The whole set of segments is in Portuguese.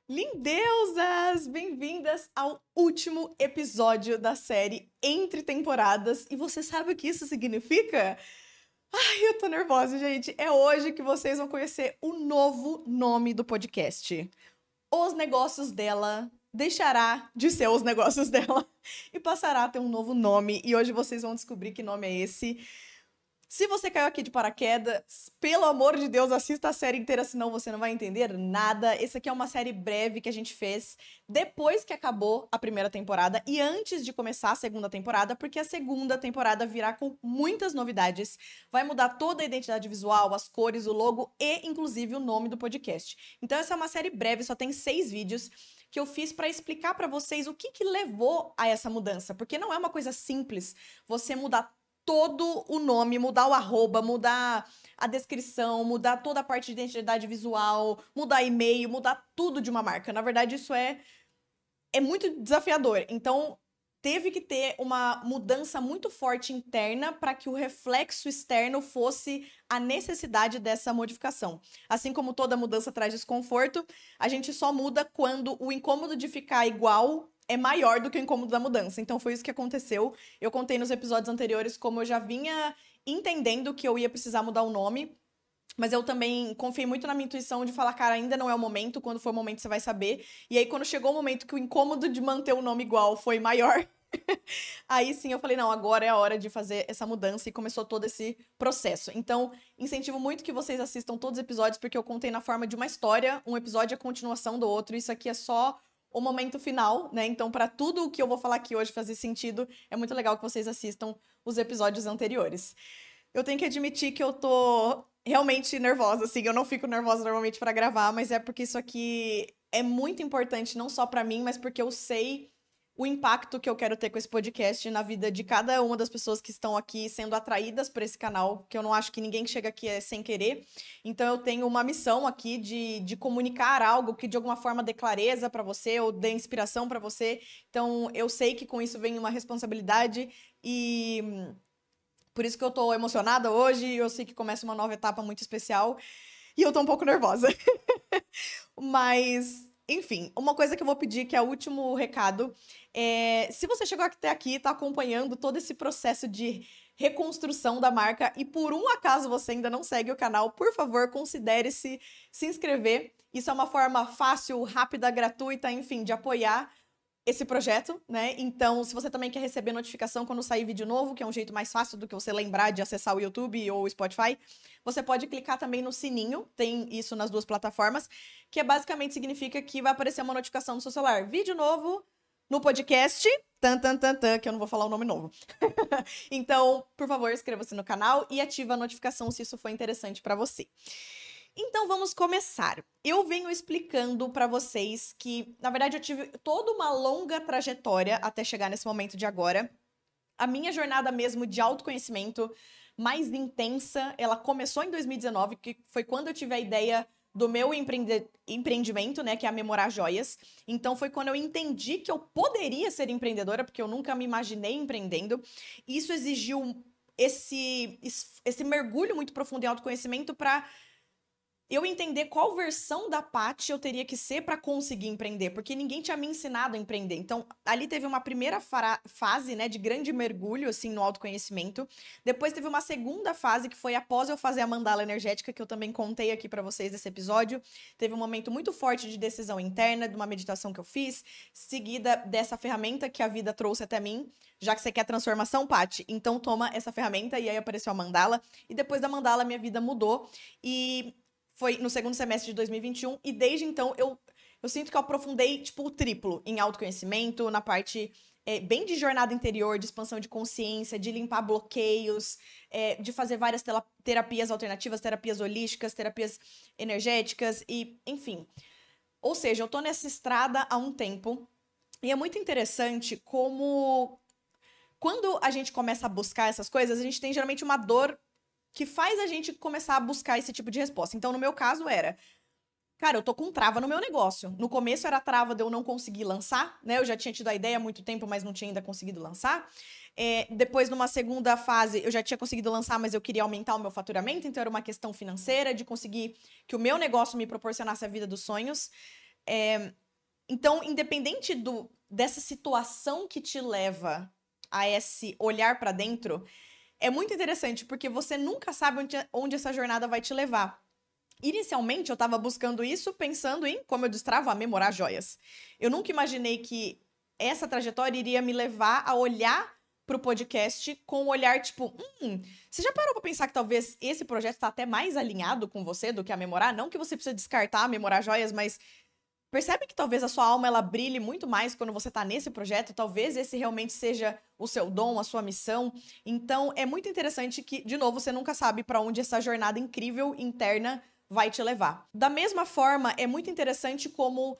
Lindeusas! Bem-vindas ao último episódio da série Entre Temporadas. E você sabe o que isso significa? Ai, eu tô nervosa, gente. É hoje que vocês vão conhecer o novo nome do podcast. Os Negócios Dela deixará de ser Os Negócios Dela e passará a ter um novo nome. E hoje vocês vão descobrir que nome é esse. Se você caiu aqui de paraquedas, pelo amor de Deus, assista a série inteira, senão você não vai entender nada. Essa aqui é uma série breve que a gente fez depois que acabou a primeira temporada e antes de começar a segunda temporada, porque a segunda temporada virá com muitas novidades. Vai mudar toda a identidade visual, as cores, o logo e, inclusive, o nome do podcast. Então, essa é uma série breve, só tem 6 vídeos que eu fiz para explicar para vocês o que levou a essa mudança, porque não é uma coisa simples você mudar todo o nome, mudar o arroba, mudar a descrição, mudar toda a parte de identidade visual, mudar e-mail, mudar tudo de uma marca. Na verdade, isso é muito desafiador. Então, teve que ter uma mudança muito forte interna para que o reflexo externo fosse a necessidade dessa modificação. Assim como toda mudança traz desconforto, a gente só muda quando o incômodo de ficar igual é maior do que o incômodo da mudança. Então foi isso que aconteceu. Eu contei nos episódios anteriores como eu já vinha entendendo que eu ia precisar mudar o nome, mas eu também confiei muito na minha intuição de falar, cara, ainda não é o momento, quando for o momento você vai saber. E aí quando chegou o momento que o incômodo de manter o nome igual foi maior, aí sim eu falei, não, agora é a hora de fazer essa mudança e começou todo esse processo. Então, incentivo muito que vocês assistam todos os episódios, porque eu contei na forma de uma história, um episódio é a continuação do outro, isso aqui é só o momento final, né? Então, para tudo o que eu vou falar aqui hoje fazer sentido, é muito legal que vocês assistam os episódios anteriores. Eu tenho que admitir que eu tô realmente nervosa, assim, eu não fico nervosa normalmente para gravar, mas é porque isso aqui é muito importante, não só para mim, mas porque eu sei o impacto que eu quero ter com esse podcast na vida de cada uma das pessoas que estão aqui sendo atraídas por esse canal, que eu não acho que ninguém que chega aqui é sem querer. Então eu tenho uma missão aqui de comunicar algo que de alguma forma dê clareza para você ou dê inspiração para você. Então eu sei que com isso vem uma responsabilidade e por isso que eu tô emocionada hoje. Eu sei que começa uma nova etapa muito especial e eu tô um pouco nervosa. Mas, enfim, uma coisa que eu vou pedir, que é o último recado, é se você chegou até aqui, tá acompanhando todo esse processo de reconstrução da marca e por um acaso você ainda não segue o canal, por favor, considere se inscrever. Isso é uma forma fácil, rápida, gratuita, enfim, de apoiar esse projeto, né? Então, se você também quer receber notificação quando sair vídeo novo, que é um jeito mais fácil do que você lembrar de acessar o YouTube ou o Spotify, você pode clicar também no sininho, tem isso nas duas plataformas, que basicamente significa que vai aparecer uma notificação no seu celular. Vídeo novo no podcast, que eu não vou falar o nome novo. Então, por favor, inscreva-se no canal e ativa a notificação se isso for interessante para você. Então vamos começar. Eu venho explicando para vocês que, na verdade, eu tive toda uma longa trajetória até chegar nesse momento de agora. A minha jornada mesmo de autoconhecimento mais intensa, ela começou em 2019, que foi quando eu tive a ideia do meu empreendimento, né, que é a Memorar Joias. Então foi quando eu entendi que eu poderia ser empreendedora, porque eu nunca me imaginei empreendendo. Isso exigiu esse mergulho muito profundo em autoconhecimento para eu entender qual versão da Paty eu teria que ser para conseguir empreender, porque ninguém tinha me ensinado a empreender. Então, ali teve uma primeira fase, né, de grande mergulho, assim, no autoconhecimento. Depois teve uma segunda fase, que foi após eu fazer a mandala energética, que eu também contei aqui para vocês nesse episódio. Teve um momento muito forte de decisão interna, de uma meditação que eu fiz, seguida dessa ferramenta que a vida trouxe até mim. Já que você quer transformação, Paty, então toma essa ferramenta, e aí apareceu a mandala. E depois da mandala, minha vida mudou. E foi no segundo semestre de 2021, e desde então eu sinto que eu aprofundei, tipo, o triplo em autoconhecimento, na parte bem de jornada interior, de expansão de consciência, de limpar bloqueios, de fazer várias terapias alternativas, terapias holísticas, terapias energéticas, e enfim. Ou seja, eu tô nessa estrada há um tempo, e é muito interessante como quando a gente começa a buscar essas coisas, a gente tem geralmente uma dor que faz a gente começar a buscar esse tipo de resposta. Então, no meu caso, era... Cara, eu tô com trava no meu negócio. No começo era trava de eu não conseguir lançar, né? Eu já tinha tido a ideia há muito tempo, mas não tinha ainda conseguido lançar. Depois, numa segunda fase, eu já tinha conseguido lançar, mas eu queria aumentar o meu faturamento. Então, era uma questão financeira, de conseguir que o meu negócio me proporcionasse a vida dos sonhos. Então, independente dessa situação que te leva a esse olhar pra dentro, é muito interessante, porque você nunca sabe onde essa jornada vai te levar. Inicialmente, eu tava buscando isso pensando em, como eu destravo, a memorar joias. Eu nunca imaginei que essa trajetória iria me levar a olhar pro podcast com um olhar tipo, você já parou pra pensar que talvez esse projeto tá até mais alinhado com você do que a memorar? Não que você precisa descartar a memorar joias, mas percebe que talvez a sua alma ela brilhe muito mais quando você tá nesse projeto, talvez esse realmente seja o seu dom, a sua missão. Então, é muito interessante que, de novo, você nunca sabe pra onde essa jornada incrível interna vai te levar. Da mesma forma, é muito interessante como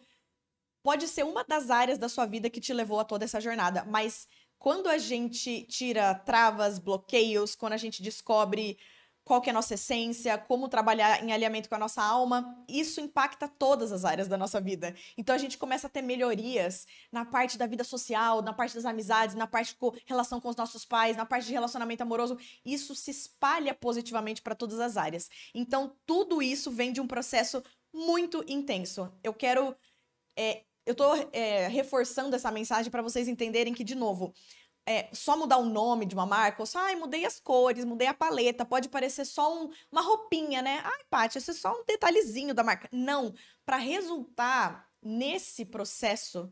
pode ser uma das áreas da sua vida que te levou a toda essa jornada, mas quando a gente tira travas, bloqueios, quando a gente descobre qual que é a nossa essência, como trabalhar em alinhamento com a nossa alma, isso impacta todas as áreas da nossa vida. Então a gente começa a ter melhorias na parte da vida social, na parte das amizades, na parte de relação com os nossos pais, na parte de relacionamento amoroso. Isso se espalha positivamente para todas as áreas. Então tudo isso vem de um processo muito intenso. Eu tô reforçando essa mensagem para vocês entenderem que, de novo, só mudar o nome de uma marca, ou só, mudei as cores, mudei a paleta, pode parecer só uma roupinha, né? Ai, Paty, esse é só um detalhezinho da marca. Não, para resultar nesse processo,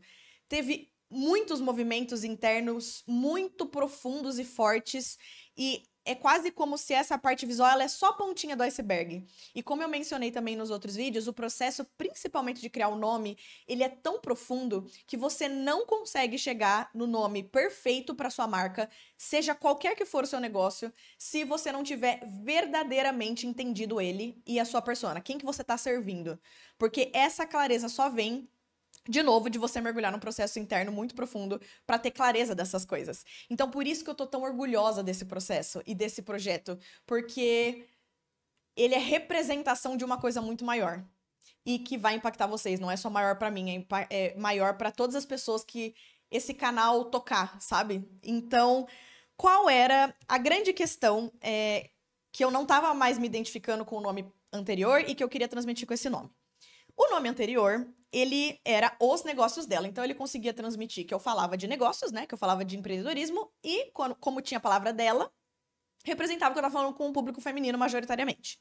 teve muitos movimentos internos muito profundos e fortes, e é quase como se essa parte visual ela é só a pontinha do iceberg. E como eu mencionei também nos outros vídeos, o processo, principalmente de criar o nome, ele é tão profundo que você não consegue chegar no nome perfeito para sua marca, seja qualquer que for o seu negócio, se você não tiver verdadeiramente entendido ele e a sua persona, quem que você está servindo. Porque essa clareza só vem de novo, de você mergulhar num processo interno muito profundo para ter clareza dessas coisas. Então, por isso que eu tô tão orgulhosa desse processo e desse projeto, porque ele é representação de uma coisa muito maior e que vai impactar vocês. Não é só maior para mim, é maior para todas as pessoas que esse canal tocar, sabe? Então, qual era a grande questão que eu não tava mais me identificando com o nome anterior e que eu queria transmitir com esse nome? O nome anterior, ele era os negócios dela. Então, ele conseguia transmitir que eu falava de negócios, né? Que eu falava de empreendedorismo. E, como tinha a palavra dela, representava que eu estava falando com um público feminino majoritariamente.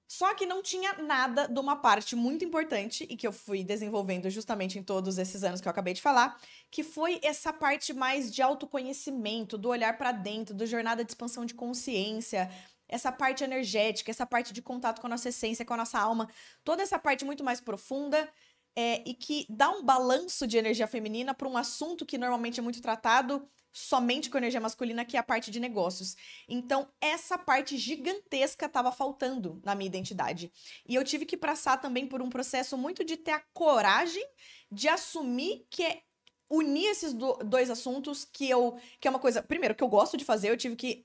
Só que não tinha nada de uma parte muito importante e que eu fui desenvolvendo justamente em todos esses anos que eu acabei de falar, que foi essa parte mais de autoconhecimento, do olhar para dentro, do jornada de expansão de consciência, essa parte energética, essa parte de contato com a nossa essência, com a nossa alma, toda essa parte muito mais profunda e que dá um balanço de energia feminina para um assunto que normalmente é muito tratado somente com energia masculina, que é a parte de negócios. Então, essa parte gigantesca estava faltando na minha identidade. E eu tive que passar também por um processo muito de ter a coragem de assumir que unir esses dois assuntos, que é uma coisa, primeiro, que eu gosto de fazer, eu tive que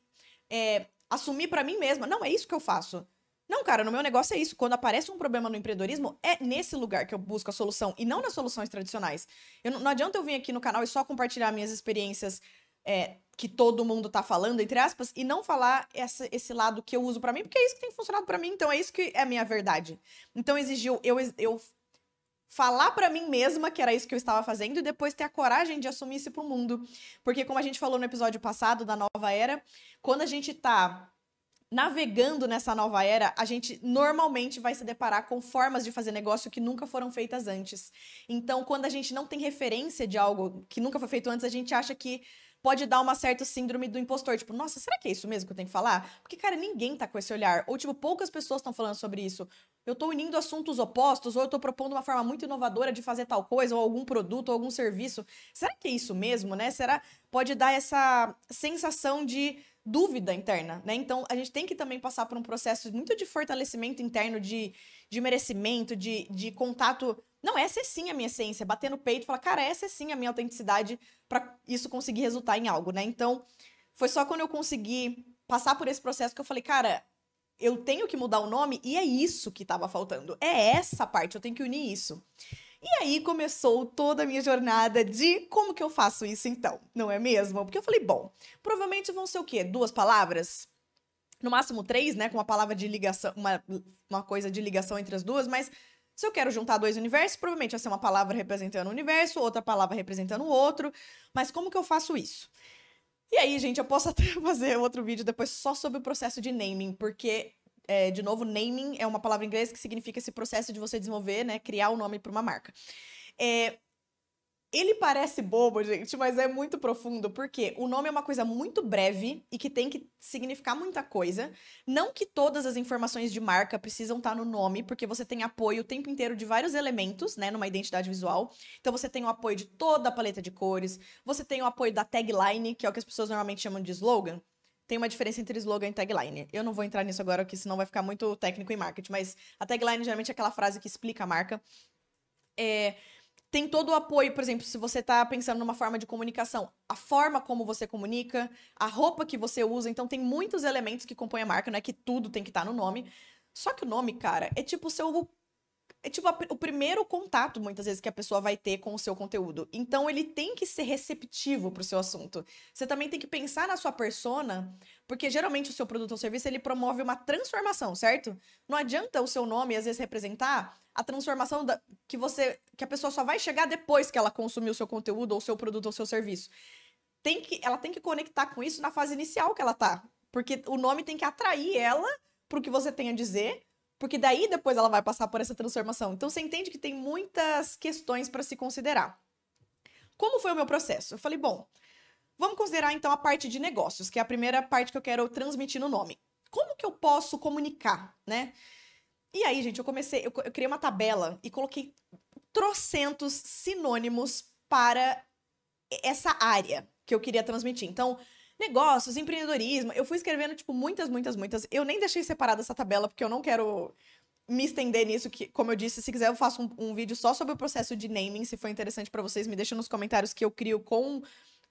assumir pra mim mesma. Não, é isso que eu faço. Não, cara, no meu negócio é isso. Quando aparece um problema no empreendedorismo, é nesse lugar que eu busco a solução e não nas soluções tradicionais. Não adianta eu vir aqui no canal e só compartilhar minhas experiências que todo mundo tá falando, entre aspas, e não falar esse lado que eu uso pra mim, porque é isso que tem funcionado pra mim, então é isso que é a minha verdade. Então exigiu eu falar pra mim mesma que era isso que eu estava fazendo e depois ter a coragem de assumir isso pro mundo. Porque como a gente falou no episódio passado da nova era, quando a gente tá navegando nessa nova era, a gente normalmente vai se deparar com formas de fazer negócio que nunca foram feitas antes. Então, quando a gente não tem referência de algo que nunca foi feito antes, a gente acha que pode dar uma certa síndrome do impostor. Tipo, nossa, será que é isso mesmo que eu tenho que falar? Porque, cara, ninguém tá com esse olhar. Ou, tipo, poucas pessoas estão falando sobre isso. Eu tô unindo assuntos opostos, ou eu tô propondo uma forma muito inovadora de fazer tal coisa, ou algum produto, ou algum serviço. Será que é isso mesmo, né? Pode dar essa sensação de dúvida interna, né? Então, a gente tem que também passar por um processo muito de fortalecimento interno, de merecimento, de contato. Não, essa é sim a minha essência. Bater no peito e falar, cara, essa é sim a minha autenticidade para isso conseguir resultar em algo, né? Então, foi só quando eu consegui passar por esse processo que eu falei, cara, eu tenho que mudar o nome e é isso que tava faltando. É essa parte, eu tenho que unir isso. E aí começou toda a minha jornada de como que eu faço isso então, não é mesmo? Porque eu falei, bom, provavelmente vão ser o quê? 2 palavras? No máximo 3, né? Com uma palavra de ligação, uma coisa de ligação entre as duas, mas Se eu quero juntar dois universos, provavelmente vai ser uma palavra representando um universo, outra palavra representando o outro. Mas como que eu faço isso? E aí, gente, eu posso até fazer outro vídeo depois só sobre o processo de naming, porque, de novo, naming é uma palavra em inglês que significa esse processo de você desenvolver, né, criar o nome para uma marca. Ele parece bobo, gente, mas é muito profundo, porque o nome é uma coisa muito breve e que tem que significar muita coisa. Não que todas as informações de marca precisam estar no nome, porque você tem apoio o tempo inteiro de vários elementos, né, numa identidade visual. Então você tem o apoio de toda a paleta de cores, você tem o apoio da tagline, que é o que as pessoas normalmente chamam de slogan. Tem uma diferença entre slogan e tagline. Eu não vou entrar nisso agora, porque senão vai ficar muito técnico em marketing, mas a tagline geralmente é aquela frase que explica a marca. Tem todo o apoio, por exemplo, se você está pensando numa forma de comunicação, a forma como você comunica, a roupa que você usa, então tem muitos elementos que compõem a marca, não é que tudo tem que estar no nome. Só que o nome, cara, é tipo o primeiro contato, muitas vezes, que a pessoa vai ter com o seu conteúdo. Então, ele tem que ser receptivo pro seu assunto. Você também tem que pensar na sua persona, porque geralmente o seu produto ou serviço, ele promove uma transformação, certo? Não adianta o seu nome, às vezes, representar a transformação que a pessoa só vai chegar depois que ela consumiu o seu conteúdo, ou o seu produto ou seu serviço. Ela tem que conectar com isso na fase inicial que ela tá. Porque o nome tem que atrair ela pro que você tem a dizer, porque daí depois ela vai passar por essa transformação. Então você entende que tem muitas questões para se considerar. Como foi o meu processo? Eu falei, bom, vamos considerar então a parte de negócios, que é a primeira parte que eu quero transmitir no nome. Como que eu posso comunicar, né? E aí, gente, eu criei uma tabela e coloquei trocentos sinônimos para essa área que eu queria transmitir. Então, negócios, empreendedorismo, eu fui escrevendo, tipo, muitas. Eu nem deixei separada essa tabela, porque eu não quero me estender nisso, que, como eu disse, se quiser eu faço um vídeo só sobre o processo de naming, se for interessante pra vocês, me deixa nos comentários que eu crio com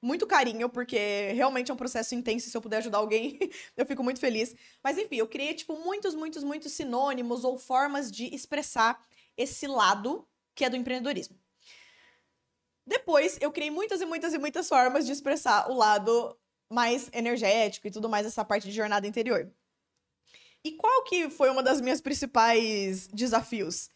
muito carinho, porque realmente é um processo intenso, e se eu puder ajudar alguém, eu fico muito feliz. Mas enfim, eu criei, tipo, muitos sinônimos ou formas de expressar esse lado que é do empreendedorismo. Depois, eu criei muitas formas de expressar o lado mais energético e tudo mais, essa parte de jornada interior. E qual que foi uma das minhas principais desafios?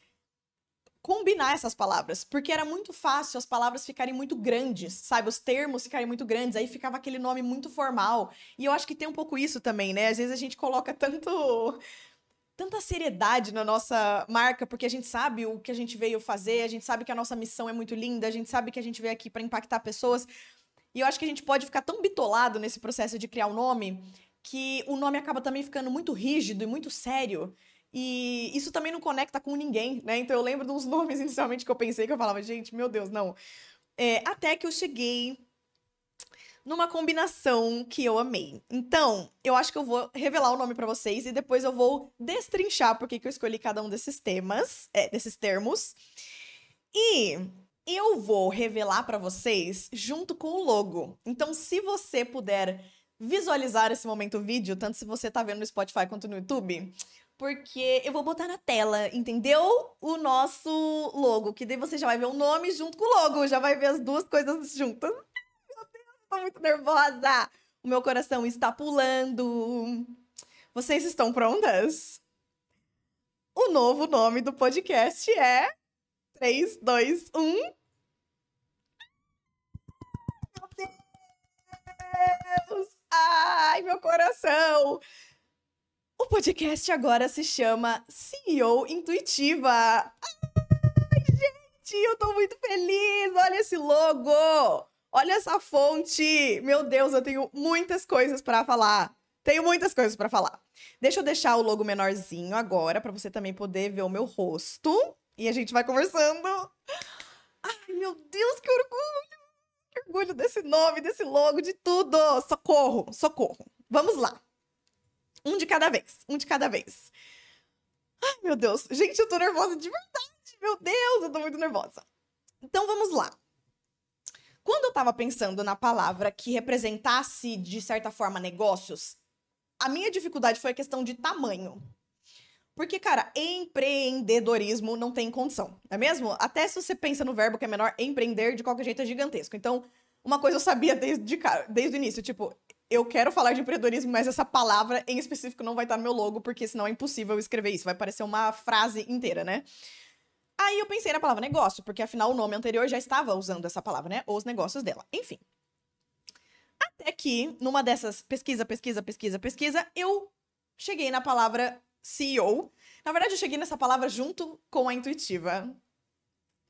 Combinar essas palavras, porque era muito fácil as palavras ficarem muito grandes, sabe? Os termos ficarem muito grandes, aí ficava aquele nome muito formal. E eu acho que tem um pouco isso também, né? Às vezes a gente coloca tanta seriedade na nossa marca, porque a gente sabe o que a gente veio fazer, a gente sabe que a nossa missão é muito linda, a gente sabe que a gente veio aqui para impactar pessoas. E eu acho que a gente pode ficar tão bitolado nesse processo de criar um nome, que o nome acaba também ficando muito rígido e muito sério. E isso também não conecta com ninguém, né? Então eu lembro de uns nomes inicialmente que eu pensei, que eu falava, gente, meu Deus, não. Até que eu cheguei numa combinação que eu amei. Então, eu acho que eu vou revelar o nome pra vocês e depois eu vou destrinchar por que eu escolhi cada um desses desses termos. E eu vou revelar pra vocês junto com o logo. Então, se você puder visualizar esse momento vídeo, tanto se você tá vendo no Spotify quanto no YouTube, porque eu vou botar na tela, entendeu? O nosso logo, que daí você já vai ver o nome junto com o logo, já vai ver as duas coisas juntas. Tô muito nervosa. O meu coração está pulando. Vocês estão prontas? O novo nome do podcast é 3, 2, 1. Meu Deus! Ai, meu coração! O podcast agora se chama CEO Intuitiva. Ai, gente, eu tô muito feliz! Olha esse logo! Olha essa fonte! Meu Deus, eu tenho muitas coisas pra falar. Tenho muitas coisas pra falar. Deixa eu deixar o logo menorzinho agora, pra você também poder ver o meu rosto. E a gente vai conversando. Ai, meu Deus, que orgulho! Que orgulho desse nome, desse logo, de tudo! Socorro, socorro. Vamos lá. Um de cada vez, um de cada vez. Ai, meu Deus. Gente, eu tô nervosa de verdade. Meu Deus, eu tô muito nervosa. Então, vamos lá. Quando eu tava pensando na palavra que representasse, de certa forma, negócios, a minha dificuldade foi a questão de tamanho. Porque, cara, empreendedorismo não tem condição, não é mesmo? Até se você pensa no verbo que é menor, empreender, de qualquer jeito é gigantesco. Então, uma coisa eu sabia desde o início, tipo, eu quero falar de empreendedorismo, mas essa palavra em específico não vai estar no meu logo, porque senão é impossível eu escrever isso. Vai parecer uma frase inteira, né? Aí eu pensei na palavra negócio, porque afinal o nome anterior já estava usando essa palavra, né? Os negócios dela. Enfim. Até que, numa dessas pesquisa, eu cheguei na palavra CEO. Na verdade, eu cheguei nessa palavra junto com a intuitiva.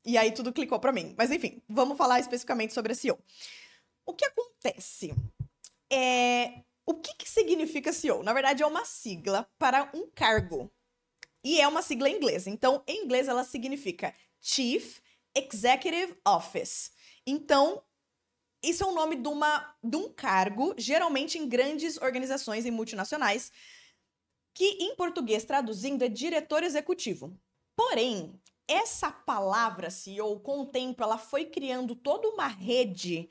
E aí tudo clicou pra mim. Mas enfim, vamos falar especificamente sobre a CEO. O que acontece? O que significa CEO? Na verdade, é uma sigla para um cargo. E é uma sigla em inglês. Então, em inglês, ela significa Chief Executive Office. Então, isso é o nome de um cargo, geralmente em grandes organizações e multinacionais, que em português traduzindo é diretor executivo. Porém, essa palavra CEO, com o tempo, ela foi criando toda uma rede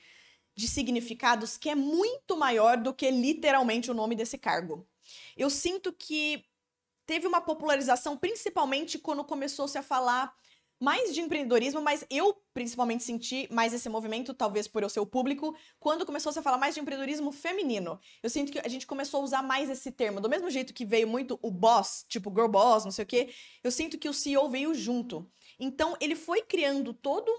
de significados que é muito maior do que literalmente o nome desse cargo. Eu sinto que teve uma popularização, principalmente quando começou-se a falar mais de empreendedorismo, mas eu principalmente senti mais esse movimento, talvez por eu ser o público, quando começou-se a falar mais de empreendedorismo feminino. Eu sinto que a gente começou a usar mais esse termo. Do mesmo jeito que veio muito o boss, tipo girl boss, não sei o quê, eu sinto que o CEO veio junto. Então, ele foi criando todo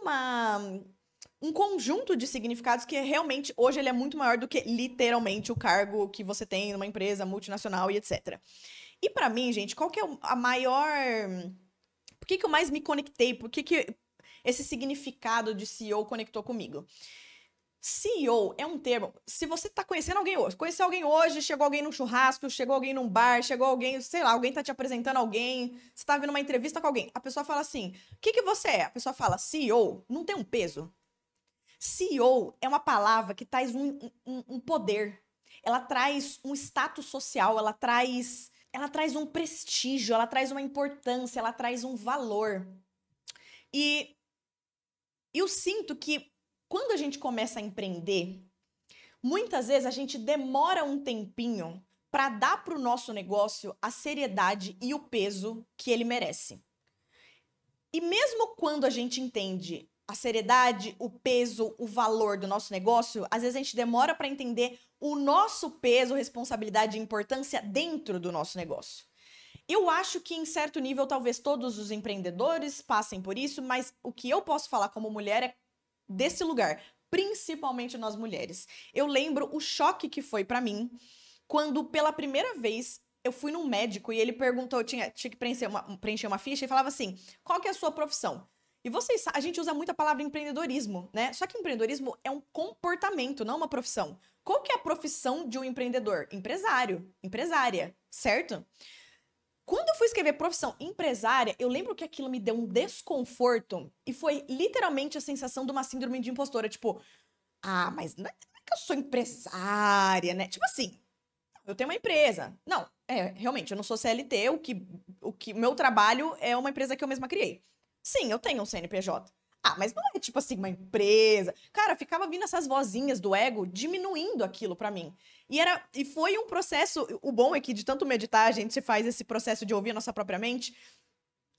um conjunto de significados que realmente, hoje, ele é muito maior do que literalmente o cargo que você tem numa empresa multinacional e etc. E pra mim, gente, qual que é a maior... Por que eu mais me conectei? Por que esse significado de CEO conectou comigo? CEO é um termo... Se você tá conhecendo alguém hoje, conheceu alguém hoje, chegou alguém num churrasco, chegou alguém num bar, chegou alguém, sei lá, alguém tá te apresentando alguém, você tá vendo uma entrevista com alguém, a pessoa fala assim, o que você é? A pessoa fala, CEO, não tem um peso. CEO é uma palavra que traz um poder. Ela traz um status social, ela traz um prestígio, ela traz uma importância, ela traz um valor. E eu sinto que quando a gente começa a empreender, muitas vezes a gente demora um tempinho para dar para o nosso negócio a seriedade e o peso que ele merece. E mesmo quando a gente entende a seriedade, o peso, o valor do nosso negócio, às vezes a gente demora para entender o nosso peso, responsabilidade e importância dentro do nosso negócio. Eu acho que, em certo nível, talvez todos os empreendedores passem por isso, mas o que eu posso falar como mulher é desse lugar, principalmente nós mulheres. Eu lembro o choque que foi para mim quando, pela primeira vez, eu fui num médico e ele perguntou, tinha que preencher uma ficha e falava assim, qual que é a sua profissão? E vocês, a gente usa muito a palavra empreendedorismo, né? Só que empreendedorismo é um comportamento, não uma profissão. Qual que é a profissão de um empreendedor? Empresário, empresária, certo? Quando eu fui escrever profissão empresária, eu lembro que aquilo me deu um desconforto e foi literalmente a sensação de uma síndrome de impostora, tipo, mas não é que eu sou empresária, né? Tipo assim, eu tenho uma empresa. Não, realmente, eu não sou CLT, o que meu trabalho é uma empresa que eu mesma criei. Sim, eu tenho um CNPJ. Mas não é tipo assim uma empresa. Cara, ficava vindo essas vozinhas do ego diminuindo aquilo pra mim. E foi um processo, o bom é que de tanto meditar, a gente faz esse processo de ouvir a nossa própria mente,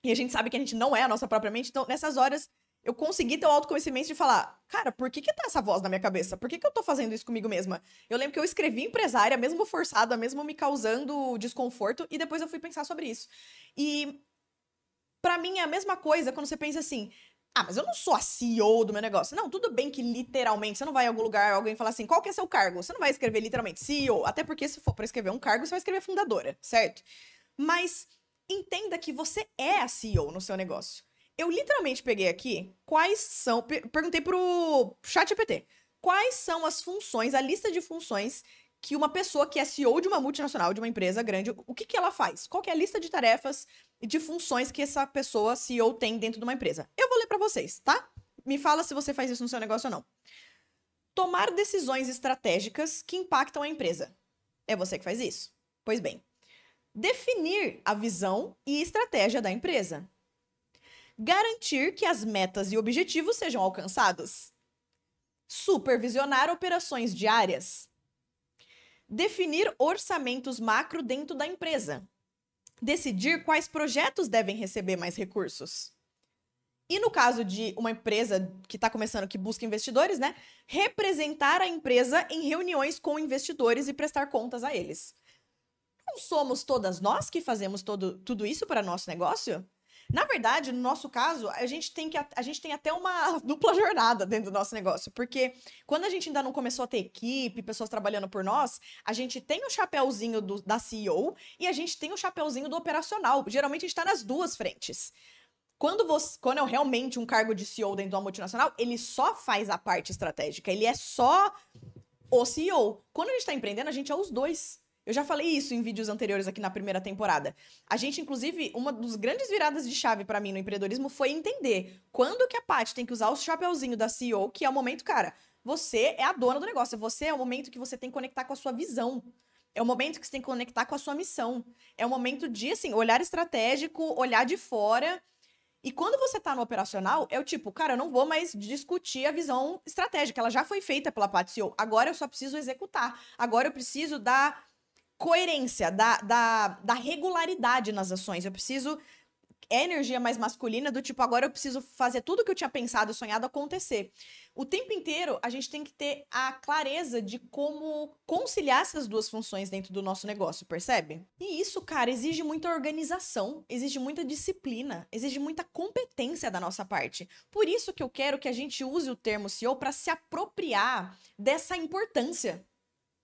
e a gente sabe que a gente não é a nossa própria mente, então nessas horas eu consegui ter o autoconhecimento de falar, cara, por que tá essa voz na minha cabeça? Por que eu tô fazendo isso comigo mesma? Eu lembro que eu escrevi empresária, mesmo forçada, mesmo me causando desconforto, e depois eu fui pensar sobre isso. E pra mim é a mesma coisa quando você pensa assim, mas eu não sou a CEO do meu negócio. Não, tudo bem que literalmente, você não vai em algum lugar, alguém fala assim, qual que é seu cargo? Você não vai escrever literalmente CEO, até porque se for pra escrever um cargo, você vai escrever fundadora, certo? Mas entenda que você é a CEO no seu negócio. Eu literalmente peguei aqui perguntei pro ChatGPT, quais são as funções, a lista de funções que uma pessoa que é CEO de uma multinacional, de uma empresa grande, o que ela faz? Qual que é a lista de tarefas e de funções que essa pessoa, CEO, tem dentro de uma empresa? Eu vou ler pra vocês, tá? Me fala se você faz isso no seu negócio ou não. Tomar decisões estratégicas que impactam a empresa. É você que faz isso? Pois bem. Definir a visão e estratégia da empresa. Garantir que as metas e objetivos sejam alcançados. Supervisionar operações diárias. Definir orçamentos macro dentro da empresa. Decidir quais projetos devem receber mais recursos. E no caso de uma empresa que está começando, que busca investidores, né? Representar a empresa em reuniões com investidores e prestar contas a eles. Não somos todas nós que fazemos tudo isso para nosso negócio? Na verdade, no nosso caso, a gente tem até uma dupla jornada dentro do nosso negócio, porque quando a gente ainda não começou a ter equipe, pessoas trabalhando por nós, a gente tem o chapéuzinho da CEO e a gente tem o chapéuzinho do operacional. Geralmente a gente está nas duas frentes. Quando é realmente um cargo de CEO dentro de uma multinacional, ele só faz a parte estratégica, ele é só o CEO. Quando a gente está empreendendo, a gente é os dois. Eu já falei isso em vídeos anteriores aqui na primeira temporada. A gente, inclusive, uma das grandes viradas de chave para mim no empreendedorismo foi entender quando que a Paty tem que usar o chapeuzinho da CEO, que é o momento, cara, você é a dona do negócio, você é o momento que você tem que conectar com a sua visão. É o momento que você tem que conectar com a sua missão. É o momento de, assim, olhar estratégico, olhar de fora. E quando você tá no operacional, é o tipo, cara, eu não vou mais discutir a visão estratégica. Ela já foi feita pela Paty CEO. Agora eu só preciso executar. Agora eu preciso da coerência, da regularidade nas ações. Eu preciso. É energia mais masculina, do tipo, agora eu preciso fazer tudo que eu tinha pensado e sonhado acontecer. O tempo inteiro, a gente tem que ter a clareza de como conciliar essas duas funções dentro do nosso negócio, percebe? E isso, cara, exige muita organização, exige muita disciplina, exige muita competência da nossa parte. Por isso que eu quero que a gente use o termo CEO para se apropriar dessa importância.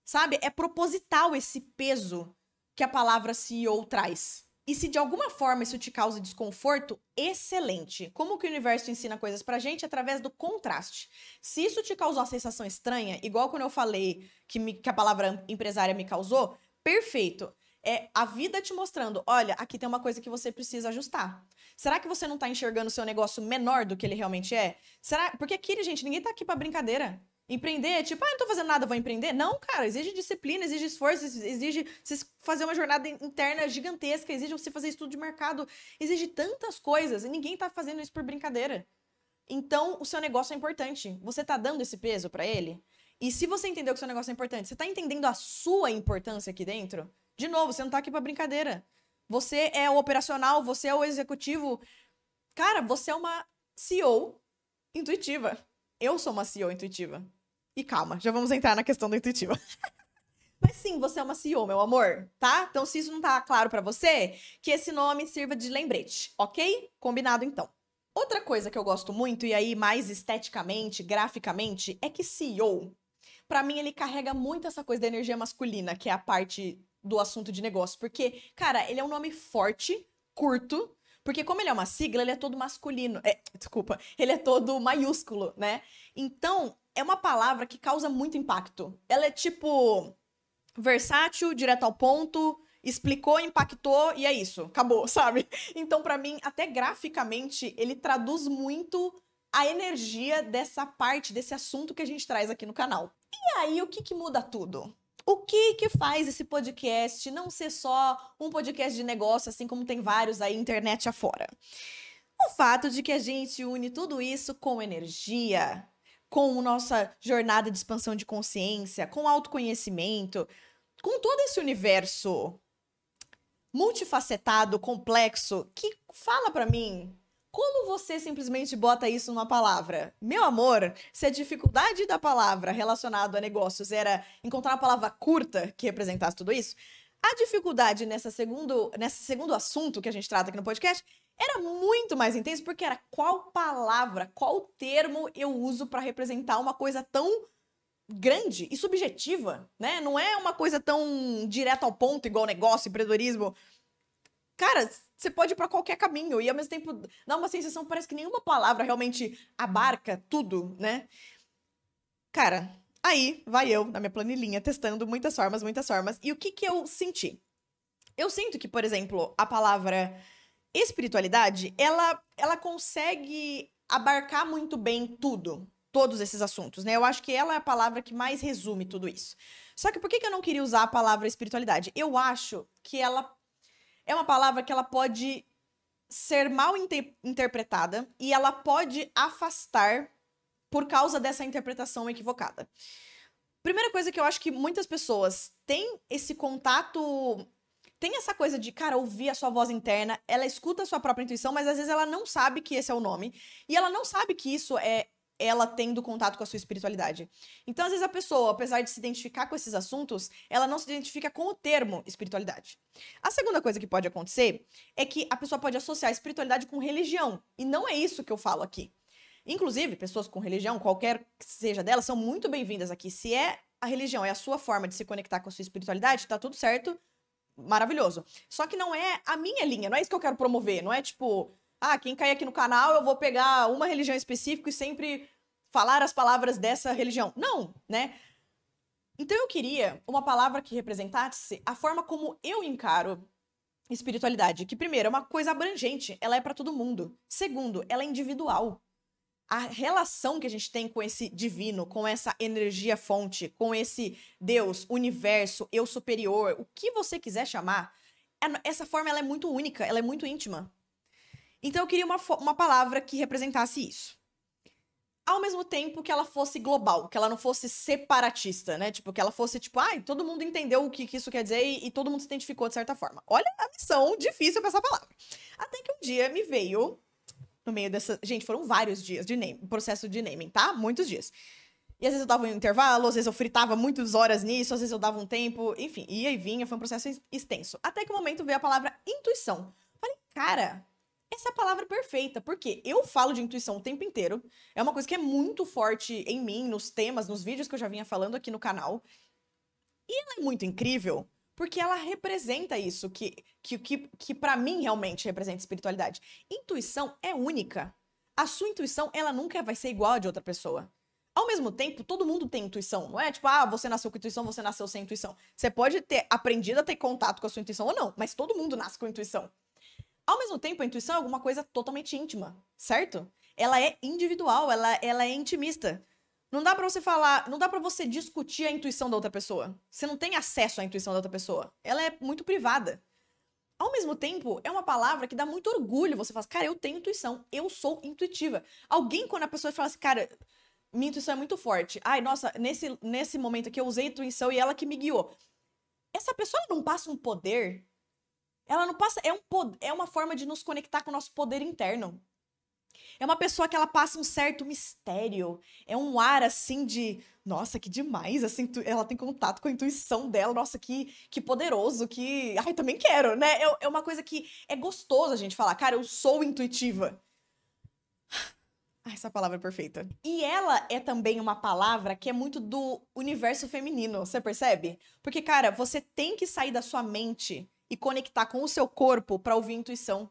Sabe? É proposital esse peso que a palavra CEO traz. E se de alguma forma isso te causa desconforto, excelente. Como que o universo ensina coisas pra gente? Através do contraste. Se isso te causou uma sensação estranha, igual quando eu falei que a palavra empresária me causou, perfeito. É a vida te mostrando, olha, aqui tem uma coisa que você precisa ajustar. Será que você não tá enxergando o seu negócio menor do que ele realmente é? Porque aqui, gente, ninguém tá aqui pra brincadeira. Empreender é tipo, não tô fazendo nada, vou empreender? Não, cara, exige disciplina, exige esforço, exige você fazer uma jornada interna gigantesca, exige você fazer estudo de mercado, exige tantas coisas e ninguém tá fazendo isso por brincadeira. Então, o seu negócio é importante. Você tá dando esse peso pra ele? E se você entendeu que o seu negócio é importante, você tá entendendo a sua importância aqui dentro? De novo, você não tá aqui pra brincadeira. Você é o operacional, você é o executivo. Cara, você é uma CEO intuitiva. Eu sou uma CEO intuitiva. E calma, já vamos entrar na questão do intuitivo. Mas sim, você é uma CEO, meu amor, tá? Então, se isso não tá claro pra você, que esse nome sirva de lembrete, ok? Combinado, então. Outra coisa que eu gosto muito, e aí mais esteticamente, graficamente, é que CEO, pra mim, ele carrega muito essa coisa da energia masculina, que é a parte do assunto de negócio. Porque, cara, ele é um nome forte, curto, porque como ele é uma sigla, ele é todo masculino. Desculpa, ele é todo maiúsculo, né? Então, é uma palavra que causa muito impacto. Ela é tipo versátil, direto ao ponto, explicou, impactou e é isso, acabou, sabe? Então, pra mim, até graficamente, ele traduz muito a energia dessa parte, desse assunto que a gente traz aqui no canal. E aí, o que muda tudo? O que faz esse podcast não ser só um podcast de negócio, assim como tem vários aí internet afora? O fato de que a gente une tudo isso com energia, com nossa jornada de expansão de consciência, com autoconhecimento, com todo esse universo multifacetado, complexo, que fala pra mim, como você simplesmente bota isso numa palavra? Meu amor, se a dificuldade da palavra relacionada a negócios era encontrar uma palavra curta que representasse tudo isso, a dificuldade nesse segundo assunto que a gente trata aqui no podcast era muito mais intenso, porque era qual palavra, qual termo eu uso para representar uma coisa tão grande e subjetiva, né? Não é uma coisa tão direto ao ponto, igual negócio, empreendedorismo. Cara, você pode ir pra qualquer caminho e ao mesmo tempo dá uma sensação, parece que nenhuma palavra realmente abarca tudo, né? Cara, aí vai eu na minha planilhinha testando muitas formas, muitas formas. E o que eu senti? Eu sinto que, por exemplo, a palavra espiritualidade, ela consegue abarcar muito bem tudo, todos esses assuntos, né? Eu acho que ela é a palavra que mais resume tudo isso. Só que por que eu não queria usar a palavra espiritualidade? Eu acho que ela é uma palavra que ela pode ser mal interpretada e ela pode afastar por causa dessa interpretação equivocada. Primeira coisa que eu acho que muitas pessoas têm esse contato, tem essa coisa de, cara, ouvir a sua voz interna, ela escuta a sua própria intuição, mas às vezes ela não sabe que esse é o nome, e ela não sabe que isso é ela tendo contato com a sua espiritualidade. Então, às vezes, a pessoa, apesar de se identificar com esses assuntos, ela não se identifica com o termo espiritualidade. A segunda coisa que pode acontecer é que a pessoa pode associar a espiritualidade com religião. E não é isso que eu falo aqui. Inclusive, pessoas com religião, qualquer que seja delas, são muito bem-vindas aqui. Se a religião é a sua forma de se conectar com a sua espiritualidade, tá tudo certo, maravilhoso. Só que não é a minha linha, não é isso que eu quero promover. Não é tipo, quem cair aqui no canal, eu vou pegar uma religião específica e sempre falar as palavras dessa religião. Não, né? Então eu queria uma palavra que representasse a forma como eu encaro espiritualidade. Que, primeiro, é uma coisa abrangente, ela é pra todo mundo. Segundo, ela é individual. A relação que a gente tem com esse divino, com essa energia fonte, com esse Deus, universo, eu superior, o que você quiser chamar, essa forma ela é muito única, ela é muito íntima. Então eu queria uma palavra que representasse isso. Ao mesmo tempo que ela fosse global, que ela não fosse separatista, né? Tipo, que ela fosse tipo, todo mundo entendeu o que isso quer dizer e todo mundo se identificou de certa forma. Olha a missão difícil com essa palavra. Até que um dia me veio... No meio dessa... Gente, foram vários dias de processo de naming, tá? Muitos dias. E às vezes eu dava um intervalo, às vezes eu fritava muitas horas nisso, às vezes eu dava um tempo, enfim, ia e vinha, foi um processo extenso. Até que o momento veio a palavra intuição. Falei, cara, essa é a palavra perfeita, porque eu falo de intuição o tempo inteiro, é uma coisa que é muito forte em mim, nos temas, nos vídeos que eu já vinha falando aqui no canal. E ela é muito incrível, porque ela representa isso, que para mim realmente representa espiritualidade. Intuição é única. A sua intuição, ela nunca vai ser igual a de outra pessoa. Ao mesmo tempo, todo mundo tem intuição. Não é tipo, você nasceu com intuição, você nasceu sem intuição. Você pode ter aprendido a ter contato com a sua intuição ou não, mas todo mundo nasce com intuição. Ao mesmo tempo, a intuição é alguma coisa totalmente íntima, certo? Ela é individual, ela é intimista. Não dá pra você falar, não dá pra você discutir a intuição da outra pessoa. Você não tem acesso à intuição da outra pessoa. Ela é muito privada. Ao mesmo tempo, é uma palavra que dá muito orgulho. Você fala, cara, eu tenho intuição, eu sou intuitiva. Alguém, quando a pessoa fala assim, cara, minha intuição é muito forte. Ai, nossa, nesse momento aqui eu usei a intuição e ela que me guiou. Essa pessoa não passa um poder. Ela não passa. É uma forma de nos conectar com o nosso poder interno. É uma pessoa que ela passa um certo mistério. É um ar, assim, de... Nossa, que demais. Assim, ela tem contato com a intuição dela. Nossa, que poderoso, que... Ai, também quero, né? É uma coisa que é gostoso a gente falar. Cara, eu sou intuitiva. Ai, essa palavra é perfeita. E ela é também uma palavra que é muito do universo feminino. Você percebe? Porque, cara, você tem que sair da sua mente e conectar com o seu corpo pra ouvir intuição.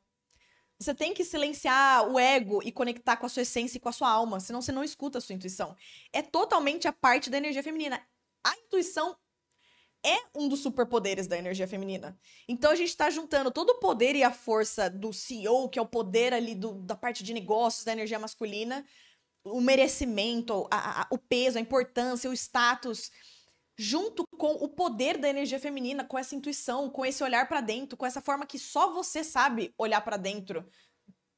Você tem que silenciar o ego e conectar com a sua essência e com a sua alma, senão você não escuta a sua intuição. É totalmente a parte da energia feminina. A intuição é um dos superpoderes da energia feminina. Então a gente tá juntando todo o poder e a força do CEO, que é o poder ali da parte de negócios da energia masculina, o merecimento, o peso, a importância, o status, junto com o poder da energia feminina, com essa intuição, com esse olhar pra dentro, com essa forma que só você sabe olhar pra dentro.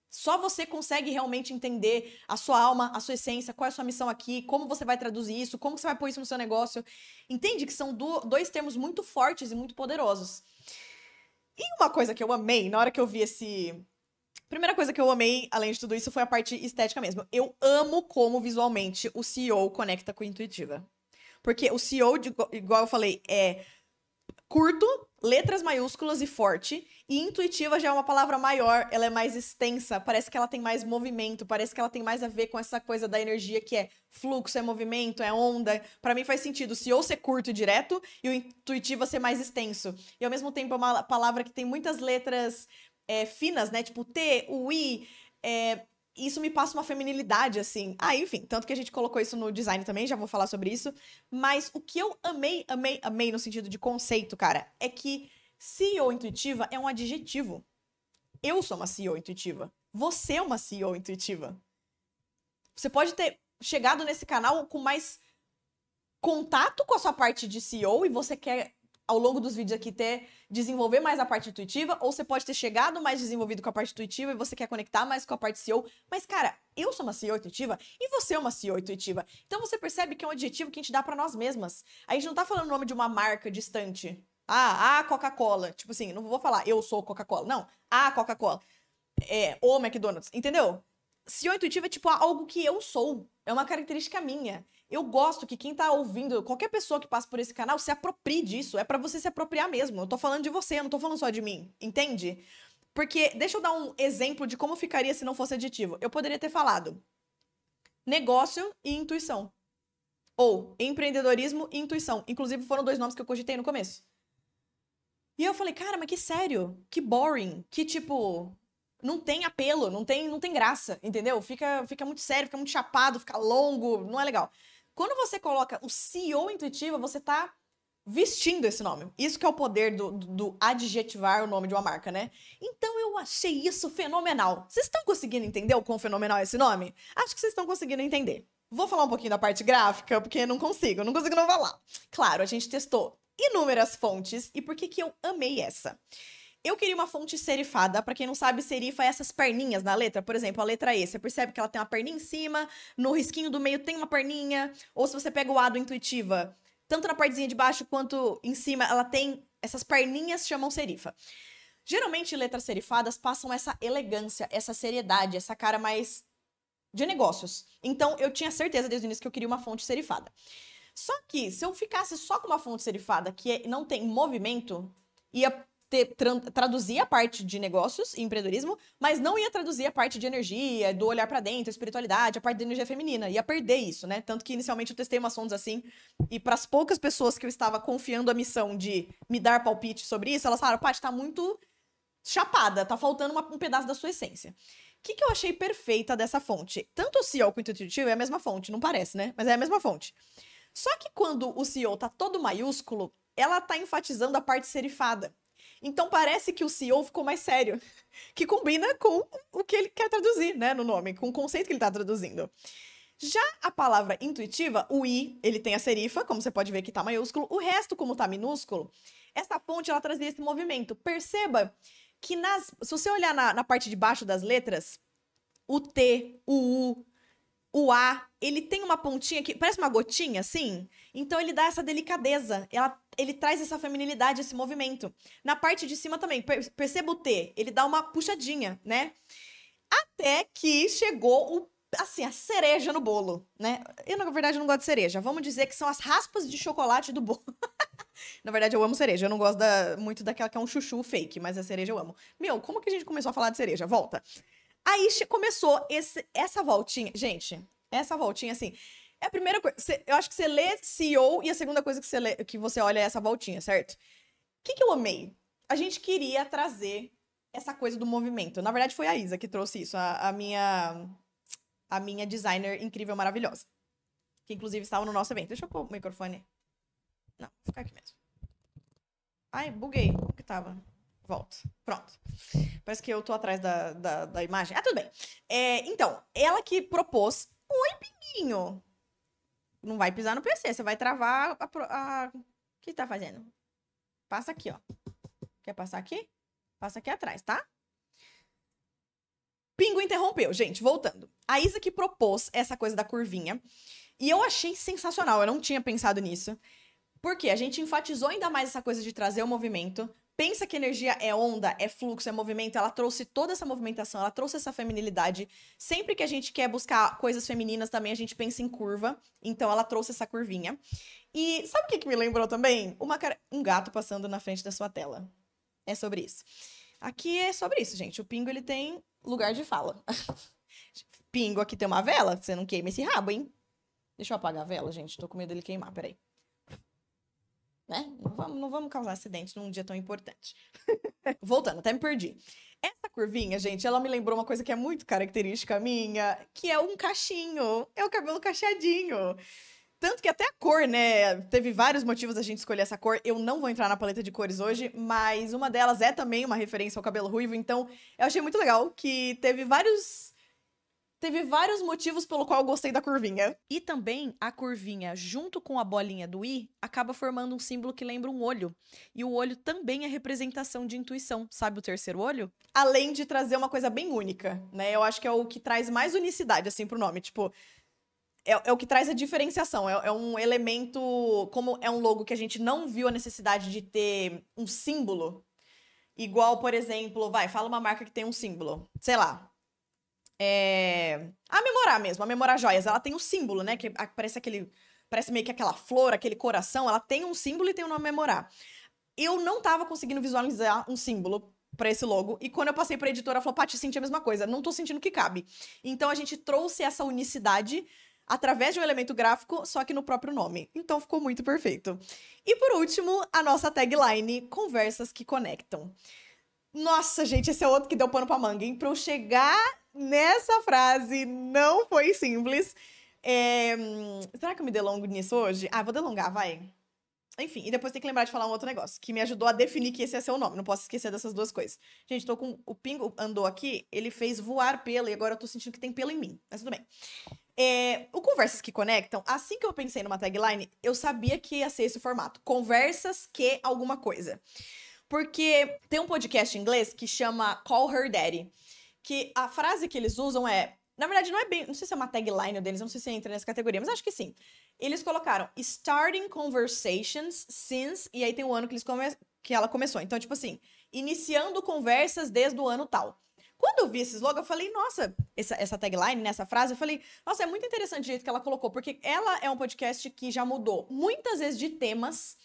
Só você consegue realmente entender a sua alma, a sua essência, qual é a sua missão aqui, como você vai traduzir isso, como você vai pôr isso no seu negócio. Entende que são dois termos muito fortes e muito poderosos. E uma coisa que eu amei, na hora que eu vi Primeira coisa que eu amei, além de tudo isso, foi a parte estética mesmo. Eu amo como visualmente o CEO conecta com a intuitiva. Porque o CEO, igual eu falei, é curto, letras maiúsculas e forte. E intuitiva já é uma palavra maior, ela é mais extensa, parece que ela tem mais movimento, parece que ela tem mais a ver com essa coisa da energia que é fluxo, é movimento, é onda. Pra mim faz sentido o CEO ser curto e direto e o intuitiva ser mais extenso. E ao mesmo tempo é uma palavra que tem muitas letras finas, né? Tipo T, o I, isso me passa uma feminilidade, assim. Enfim, tanto que a gente colocou isso no design também, já vou falar sobre isso. Mas o que eu amei no sentido de conceito, cara, é que CEO intuitiva é um adjetivo. Eu sou uma CEO intuitiva. Você é uma CEO intuitiva. Você pode ter chegado nesse canal com mais contato com a sua parte de CEO e você quer, ao longo dos vídeos aqui, desenvolver mais a parte intuitiva, ou você pode ter chegado mais desenvolvido com a parte intuitiva e você quer conectar mais com a parte CEO. Mas, cara, eu sou uma CEO intuitiva e você é uma CEO intuitiva. Então você percebe que é um adjetivo que a gente dá pra nós mesmas. A gente não tá falando o nome de uma marca distante. A Coca-Cola. Tipo assim, não vou falar eu sou Coca-Cola. Não, a Coca-Cola. O McDonald's. Entendeu? CEO intuitivo é tipo algo que eu sou. É uma característica minha. Eu gosto que quem tá ouvindo, qualquer pessoa que passa por esse canal, se aproprie disso. É pra você se apropriar mesmo. Eu tô falando de você, eu não tô falando só de mim. Entende? Porque, deixa eu dar um exemplo de como ficaria se não fosse aditivo. Eu poderia ter falado negócio e intuição. Ou empreendedorismo e intuição. Inclusive, foram 2 nomes que eu cogitei no começo. E eu falei, cara, mas que sério, que boring, que tipo, não tem apelo, não tem graça, entendeu? Fica muito sério, fica muito chapado, fica longo, não é legal. Quando você coloca o CEO intuitivo, você tá vestindo esse nome. Isso que é o poder do adjetivar o nome de uma marca, né? Então eu achei isso fenomenal. Vocês estão conseguindo entender o quão fenomenal é esse nome? Acho que vocês estão conseguindo entender. Vou falar um pouquinho da parte gráfica, porque não consigo não falar. Claro, a gente testou inúmeras fontes. E por que que eu amei essa? Eu queria uma fonte serifada. Pra quem não sabe, serifa é essas perninhas na letra. Por exemplo, a letra E. Você percebe que ela tem uma perninha em cima, no risquinho do meio tem uma perninha. Ou se você pega o A do intuitiva, tanto na partezinha de baixo quanto em cima, ela tem essas perninhas, chamam serifa. Geralmente, letras serifadas passam essa elegância, essa seriedade, essa cara mais de negócios. Então, eu tinha certeza desde o início que eu queria uma fonte serifada. Só que, se eu ficasse só com uma fonte serifada que não tem movimento, ia traduzir a parte de negócios e empreendedorismo, mas não ia traduzir a parte de energia, do olhar pra dentro, espiritualidade, a parte da energia feminina. Ia perder isso, né? Tanto que inicialmente eu testei umas fontes assim, e pras poucas pessoas que eu estava confiando a missão de me dar palpite sobre isso, elas falaram, Paty, tá muito chapada, tá faltando um pedaço da sua essência. O que eu achei perfeita dessa fonte? Tanto o CEO quanto o intuitivo é a mesma fonte, não parece, né? Mas é a mesma fonte. Só que quando o CEO tá todo maiúsculo, ela tá enfatizando a parte serifada. Então parece que o CEO ficou mais sério, que combina com o que ele quer traduzir, né, no nome, com o conceito que ele tá traduzindo. Já a palavra intuitiva, o I, ele tem a serifa, como você pode ver que tá maiúsculo, o resto, como tá minúsculo, essa fonte, ela trazia esse movimento. Perceba que se você olhar na parte de baixo das letras, o T, o U, o A, ele tem uma pontinha que parece uma gotinha, assim. Então ele dá essa delicadeza. Ele traz essa feminilidade, esse movimento. Na parte de cima também, perceba o T, ele dá uma puxadinha, né? Até que chegou assim, a cereja no bolo, né? Eu, na verdade, não gosto de cereja. Vamos dizer que são as raspas de chocolate do bolo. Na verdade, eu amo cereja. Eu não gosto muito daquela que é um chuchu fake, mas a cereja eu amo. Meu, como que a gente começou a falar de cereja? Volta. Aí começou essa voltinha. Gente, essa voltinha, assim, é a primeira coisa. Eu acho que você lê CEO e a segunda coisa que você olha é essa voltinha, certo? O que eu amei? A gente queria trazer essa coisa do movimento. Na verdade, foi a Isa que trouxe isso, a minha designer incrível, maravilhosa. Que inclusive estava no nosso evento. Deixa eu pôr o microfone. Não, vou ficar aqui mesmo. Ai, buguei. O que tava? Volta. Pronto. Parece que eu tô atrás da imagem. Ah, tudo bem. Então, ela que propôs. Oi, Pinguinho. Não vai pisar no PC, você vai travar O que tá fazendo? Passa aqui, ó. Quer passar aqui? Passa aqui atrás, tá? Pingo interrompeu. Gente, voltando. A Isa que propôs essa coisa da curvinha. E eu achei sensacional. Eu não tinha pensado nisso. Porque a gente enfatizou ainda mais essa coisa de trazer o movimento. Pensa que energia é onda, é fluxo, é movimento. Ela trouxe toda essa movimentação, ela trouxe essa feminilidade. Sempre que a gente quer buscar coisas femininas também, a gente pensa em curva. Então ela trouxe essa curvinha. E sabe o que me lembrou também? Um gato passando na frente da sua tela. É sobre isso. Aqui é sobre isso, gente. O Pingo, ele tem lugar de fala. Pingo, aqui tem uma vela. Você não queima esse rabo, hein? Deixa eu apagar a vela, gente. Tô com medo dele queimar, peraí. Né? Não vamos causar acidente num dia tão importante. Voltando, até me perdi. Essa curvinha, gente, ela me lembrou uma coisa que é muito característica minha, que é um cachinho. É o cabelo cacheadinho. Tanto que até a cor, né? Teve vários motivos da gente escolher essa cor. Eu não vou entrar na paleta de cores hoje, mas uma delas é também uma referência ao cabelo ruivo. Então, eu achei muito legal que teve vários motivos pelo qual eu gostei da curvinha. E também a curvinha, junto com a bolinha do I, acaba formando um símbolo que lembra um olho. E o olho também é representação de intuição. Sabe o terceiro olho? Além de trazer uma coisa bem única, né? Eu acho que é o que traz mais unicidade, assim, pro nome. Tipo, é o que traz a diferenciação. É um elemento, como é um logo que a gente não viu a necessidade de ter um símbolo. Igual, por exemplo, fala uma marca que tem um símbolo. Sei lá. A Memorar mesmo, a Memorar Joias. Ela tem um símbolo, né? Que parece meio que aquela flor, aquele coração. Ela tem um símbolo e tem o nome Memorar. Eu não tava conseguindo visualizar um símbolo pra esse logo. E quando eu passei pra editora, ela falou, Paty, senti a mesma coisa. Não tô sentindo que cabe. Então a gente trouxe essa unicidade através de um elemento gráfico, só que no próprio nome. Então ficou muito perfeito. E por último, a nossa tagline, Conversas que Conectam. Nossa, gente, esse é outro que deu pano pra manga, hein? Pra eu chegar nessa frase, não foi simples. Será que eu me delongo nisso hoje? Ah, vou delongar, vai. Enfim, e depois tem que lembrar de falar um outro negócio, que me ajudou a definir que esse ia ser o nome. Não posso esquecer dessas duas coisas. Gente, tô com... O Pingo andou aqui, ele fez voar pelo, e agora eu tô sentindo que tem pelo em mim. Mas tudo bem. O Conversas que Conectam, assim que eu pensei numa tagline, eu sabia que ia ser esse formato. Conversas que alguma coisa. Porque tem um podcast em inglês que chama Call Her Daddy, que a frase que eles usam é... Na verdade, não é bem... Não sei se é uma tagline deles, não sei se entra nessa categoria, mas acho que sim. Eles colocaram Starting Conversations Since... E aí tem o ano que ela começou. Então, tipo assim, iniciando conversas desde o ano tal. Quando eu vi esse slogan, eu falei, nossa... Essa tagline, nessa frase, eu falei... Nossa, é muito interessante o jeito que ela colocou, porque ela é um podcast que já mudou muitas vezes de temas.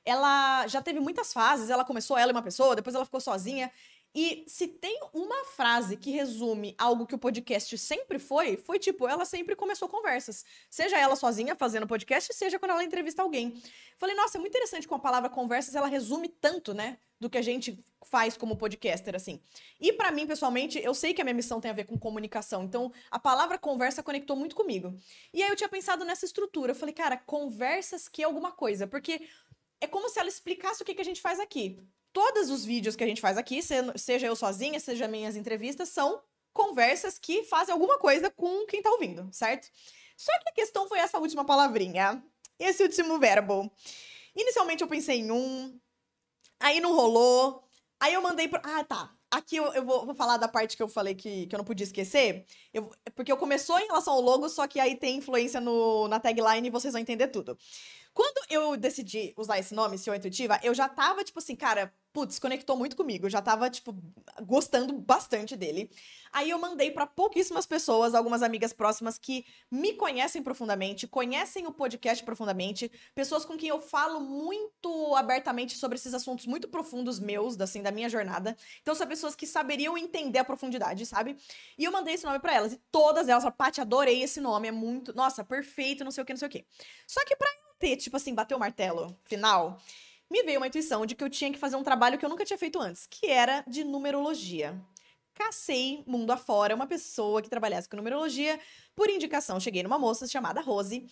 Ela já teve muitas fases, ela começou ela e uma pessoa, depois ela ficou sozinha. E se tem uma frase que resume algo que o podcast sempre foi tipo, ela sempre começou conversas. Seja ela sozinha fazendo podcast, seja quando ela entrevista alguém. Falei, nossa, é muito interessante com a palavra conversas, ela resume tanto, né, do que a gente faz como podcaster, assim. E pra mim, pessoalmente, eu sei que a minha missão tem a ver com comunicação, então a palavra conversa conectou muito comigo. E aí eu tinha pensado nessa estrutura, eu falei, cara, conversas que é alguma coisa, porque é como se ela explicasse o que a gente faz aqui. Todos os vídeos que a gente faz aqui, seja eu sozinha, seja minhas entrevistas, são conversas que fazem alguma coisa com quem tá ouvindo, certo? Só que a questão foi essa última palavrinha, esse último verbo. Inicialmente eu pensei em aí não rolou, aí eu mandei pro... Ah, tá. Aqui eu vou falar da parte que eu falei que eu não podia esquecer, porque eu começou em relação ao logo, só que aí tem influência na tagline e vocês vão entender tudo. Quando eu decidi usar esse nome, CEO Intuitiva, eu já tava, tipo assim, cara, putz, conectou muito comigo. Eu já tava, tipo, gostando bastante dele. Aí eu mandei pra pouquíssimas pessoas, algumas amigas próximas que me conhecem profundamente, conhecem o podcast profundamente, pessoas com quem eu falo muito abertamente sobre esses assuntos muito profundos meus, assim, da minha jornada. Então são pessoas que saberiam entender a profundidade, sabe? E eu mandei esse nome pra elas. E todas elas falaram, Paty, adorei esse nome, é muito, nossa, perfeito, não sei o que, não sei o que. Só que pra ter, tipo assim, bater o martelo final, me veio uma intuição de que eu tinha que fazer um trabalho que eu nunca tinha feito antes, que era de numerologia. Cacei mundo afora uma pessoa que trabalhasse com numerologia. Por indicação, cheguei numa moça chamada Rose.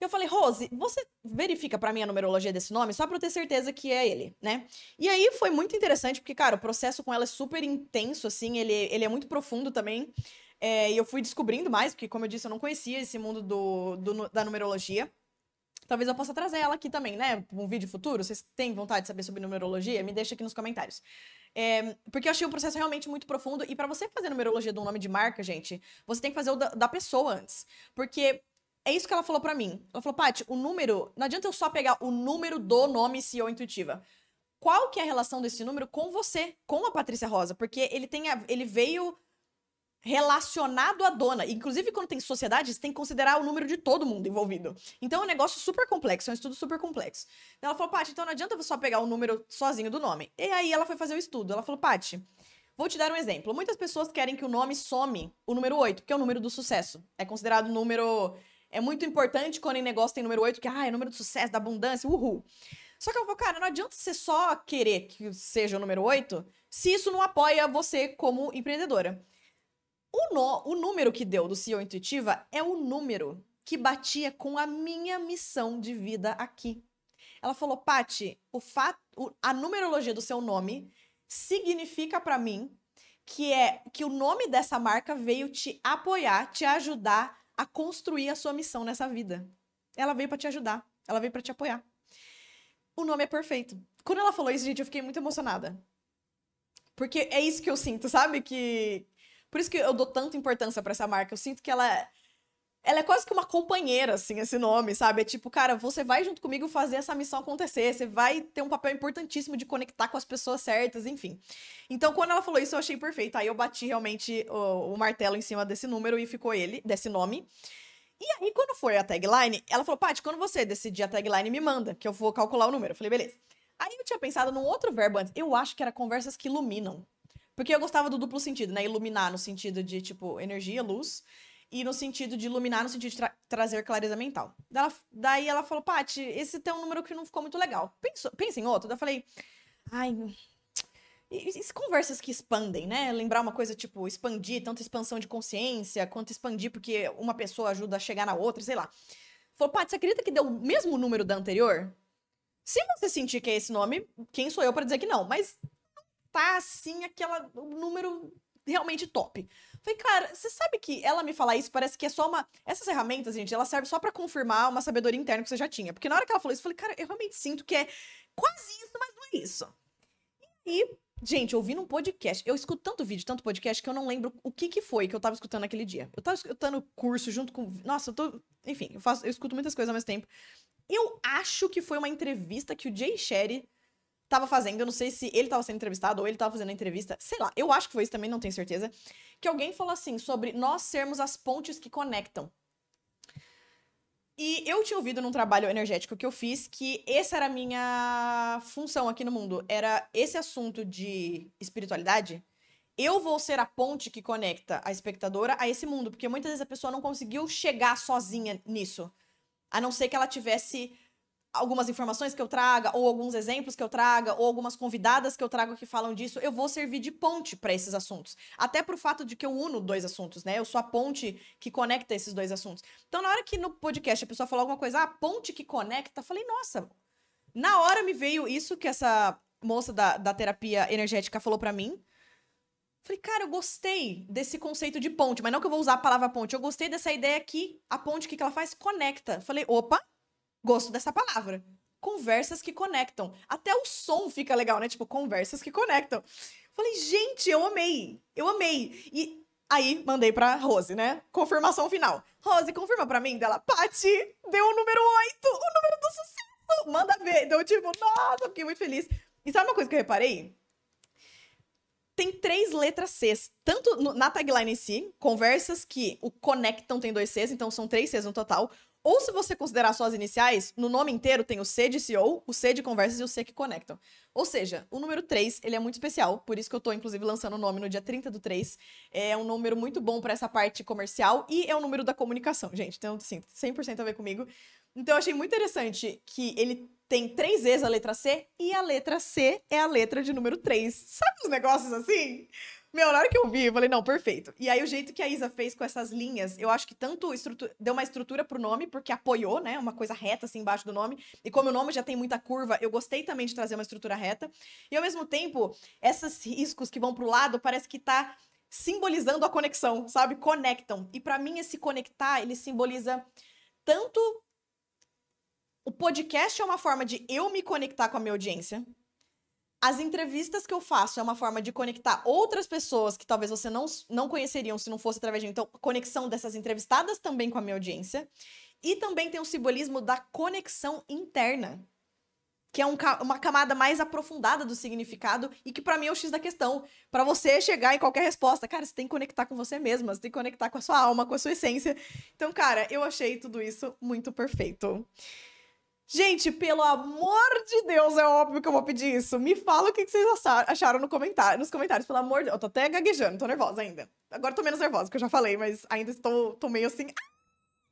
Eu falei, Rose, você verifica pra mim a numerologia desse nome, só pra eu ter certeza que é ele, né? E aí foi muito interessante, porque, cara, o processo com ela é super intenso, assim, ele é muito profundo também. E eu fui descobrindo mais, porque, como eu disse, eu não conhecia esse mundo da numerologia. Talvez eu possa trazer ela aqui também, né? Um vídeo futuro. Vocês têm vontade de saber sobre numerologia? Me deixa aqui nos comentários. Porque eu achei o processo realmente muito profundo. E pra você fazer numerologia de um nome de marca, gente, você tem que fazer o da pessoa antes. Porque é isso que ela falou pra mim. Ela falou, Paty, o número... Não adianta eu só pegar o número do nome CEO Intuitiva. Qual que é a relação desse número com você, com a Patrícia Rosa? Porque ele veio relacionado à dona. Inclusive, quando tem sociedade, você tem que considerar o número de todo mundo envolvido. Então, é um negócio super complexo, é um estudo super complexo. Então, ela falou, Paty, então não adianta você só pegar o número sozinho do nome. E aí, ela foi fazer o estudo. Ela falou, Paty, vou te dar um exemplo. Muitas pessoas querem que o nome some o número 8, que é o número do sucesso. É considerado um número... É muito importante quando em negócio tem número 8, que é o número do sucesso, da abundância, uhul. Só que ela falou, cara, não adianta você só querer que seja o número 8 se isso não apoia você como empreendedora. O número que deu do CEO Intuitiva é o número que batia com a minha missão de vida aqui. Ela falou, Paty, a numerologia do seu nome significa pra mim que o nome dessa marca veio te apoiar, te ajudar a construir a sua missão nessa vida. Ela veio pra te ajudar, ela veio pra te apoiar. O nome é perfeito. Quando ela falou isso, gente, eu fiquei muito emocionada. Porque é isso que eu sinto, sabe? Por isso que eu dou tanta importância pra essa marca. Eu sinto que ela Ela é quase que uma companheira, assim, esse nome, sabe? É tipo, cara, você vai junto comigo fazer essa missão acontecer, você vai ter um papel importantíssimo de conectar com as pessoas certas, enfim. Então, quando ela falou isso, eu achei perfeito. Aí eu bati realmente o martelo em cima desse número e ficou ele, desse nome. E aí, quando foi a tagline, ela falou, Paty, quando você decidir a tagline, me manda, que eu vou calcular o número. Eu falei, beleza. Aí eu tinha pensado num outro verbo antes. Eu acho que era conversas que iluminam. Porque eu gostava do duplo sentido, né? Iluminar no sentido de, tipo, energia, luz. E no sentido de iluminar, no sentido de trazer clareza mental. Daí ela falou, Paty, esse tem um número que não ficou muito legal. Pensa em outro. Daí eu falei, ai, e conversas que expandem, né? Lembrar uma coisa tipo expandir, tanto expansão de consciência, quanto expandir porque uma pessoa ajuda a chegar na outra, sei lá. Falou, Paty, você acredita que deu o mesmo número da anterior? Se você sentir que é esse nome, quem sou eu pra dizer que não? Mas tá assim, o número realmente top. Falei, cara, você sabe que ela me falar isso parece que é só uma. Essas ferramentas, gente, ela serve só pra confirmar uma sabedoria interna que você já tinha. Porque na hora que ela falou isso, eu falei, cara, eu realmente sinto que é quase isso, mas não é isso. E, gente, eu ouvi num podcast. Eu escuto tanto vídeo, tanto podcast, que eu não lembro o que foi que eu tava escutando naquele dia. Eu tava escutando curso junto com. Nossa, eu tô. Enfim, eu escuto muitas coisas ao mesmo tempo. Eu acho que foi uma entrevista que o Jay Shetty tava fazendo. Eu não sei se ele tava sendo entrevistado ou ele tava fazendo a entrevista. Sei lá, eu acho que foi isso também, não tenho certeza. Que alguém falou assim sobre nós sermos as pontes que conectam. E eu tinha ouvido num trabalho energético que eu fiz que essa era a minha função aqui no mundo. Era esse assunto de espiritualidade. Eu vou ser a ponte que conecta a espectadora a esse mundo, porque muitas vezes a pessoa não conseguiu chegar sozinha nisso. A não ser que ela tivesse algumas informações que eu traga, ou alguns exemplos que eu traga, ou algumas convidadas que eu trago que falam disso, eu vou servir de ponte para esses assuntos. Até pro fato de que eu uno dois assuntos, né? Eu sou a ponte que conecta esses dois assuntos. Então, na hora que no podcast a pessoa falou alguma coisa, ponte que conecta, eu falei, nossa, na hora me veio isso que essa moça da terapia energética falou para mim. Falei, cara, eu gostei desse conceito de ponte, mas não que eu vou usar a palavra ponte, eu gostei dessa ideia que a ponte, o que ela faz? Conecta. Falei, opa, gosto dessa palavra. Conversas que conectam. Até o som fica legal, né? Tipo, conversas que conectam. Falei, gente, eu amei. Eu amei. E aí, mandei pra Rose, né? Confirmação final. Rose, confirma pra mim dela. Paty, deu o número 8, o número do sucesso. Manda ver. Deu tipo, nossa, fiquei muito feliz. E sabe uma coisa que eu reparei? Tem 3 letras Cs. Tanto na tagline em si, conversas que o conectam tem 2 Cs, então são 3 Cs no total. Ou se você considerar só as iniciais, no nome inteiro tem o C de CEO, o C de conversas e o C que conectam. Ou seja, o número 3, ele é muito especial, por isso que eu tô, inclusive, lançando o nome no dia 30/3. É um número muito bom para essa parte comercial e é o número da comunicação, gente. Então, sim, 100% a ver comigo. Então, eu achei muito interessante que ele tem 3 vezes a letra C e a letra C é a letra de número 3. Sabe os negócios assim? Meu, na hora que eu vi, eu falei, não, perfeito. E aí, o jeito que a Isa fez com essas linhas, eu acho que tanto deu uma estrutura pro nome, porque apoiou, né? Uma coisa reta, assim, embaixo do nome. E como o nome já tem muita curva, eu gostei também de trazer uma estrutura reta. E, ao mesmo tempo, esses riscos que vão pro lado, parece que tá simbolizando a conexão, sabe? Conectam. E para mim, esse conectar, ele simboliza tanto... O podcast é uma forma de eu me conectar com a minha audiência. As entrevistas que eu faço é uma forma de conectar outras pessoas que talvez você não conheceriam se não fosse através de mim. Então, conexão dessas entrevistadas também com a minha audiência. E também tem o simbolismo da conexão interna, que é uma camada mais aprofundada do significado e que pra mim é o X da questão. Pra você chegar em qualquer resposta, cara, você tem que conectar com você mesma, você tem que conectar com a sua alma, com a sua essência. Então, cara, eu achei tudo isso muito perfeito. Gente, pelo amor de Deus, é óbvio que eu vou pedir isso. Me fala o que vocês acharam nos comentários, pelo amor de Deus. Eu tô até gaguejando, tô nervosa ainda. Agora eu tô menos nervosa, que eu já falei, mas ainda tô meio assim,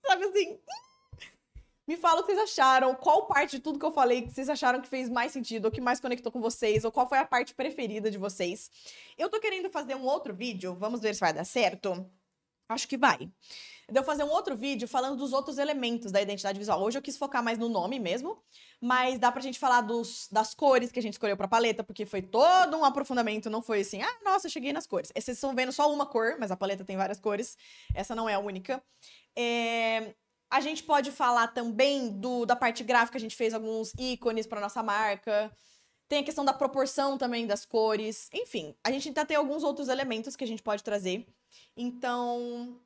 sabe assim? Me fala o que vocês acharam, qual parte de tudo que eu falei que vocês acharam que fez mais sentido, ou que mais conectou com vocês, ou qual foi a parte preferida de vocês. Eu tô querendo fazer um outro vídeo, vamos ver se vai dar certo. Acho que vai. Eu fazer um outro vídeo falando dos outros elementos da identidade visual. Hoje eu quis focar mais no nome mesmo, mas dá pra gente falar das cores que a gente escolheu pra paleta, porque foi todo um aprofundamento, não foi assim, nossa, eu cheguei nas cores. Vocês estão vendo só uma cor, mas a paleta tem várias cores. Essa não é a única. A gente pode falar também da parte gráfica, a gente fez alguns ícones pra nossa marca. Tem a questão da proporção também das cores. Enfim, a gente ainda tem alguns outros elementos que a gente pode trazer. Então...